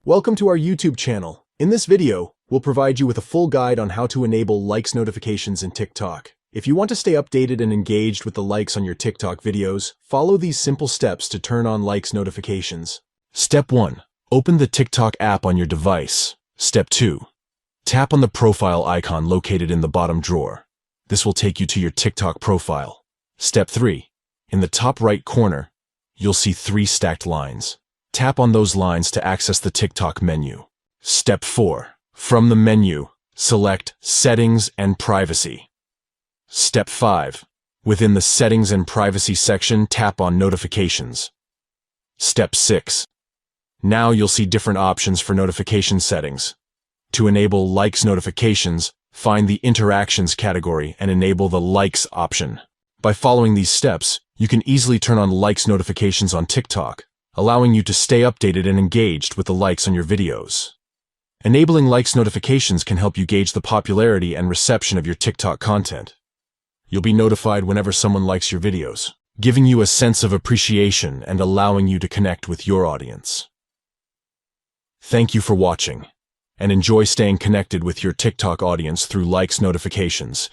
Welcome to our YouTube channel. In this video, we'll provide you with a full guide on how to enable likes notifications in TikTok. If you want to stay updated and engaged with the likes on your TikTok videos, follow these simple steps to turn on likes notifications. Step 1. Open the TikTok app on your device. Step 2. Tap on the profile icon located in the bottom drawer. This will take you to your TikTok profile. Step 3. In the top right corner, you'll see 3 stacked lines. Tap on those lines to access the TikTok menu. Step 4. From the menu, select Settings and Privacy. Step 5. Within the Settings and Privacy section, tap on Notifications. Step 6. Now you'll see different options for notification settings. To enable likes notifications, find the Interactions category and enable the Likes option. By following these steps, you can easily turn on likes notifications on TikTok, allowing you to stay updated and engaged with the likes on your videos. Enabling likes notifications can help you gauge the popularity and reception of your TikTok content. You'll be notified whenever someone likes your videos, giving you a sense of appreciation and allowing you to connect with your audience. Thank you for watching, and enjoy staying connected with your TikTok audience through likes notifications.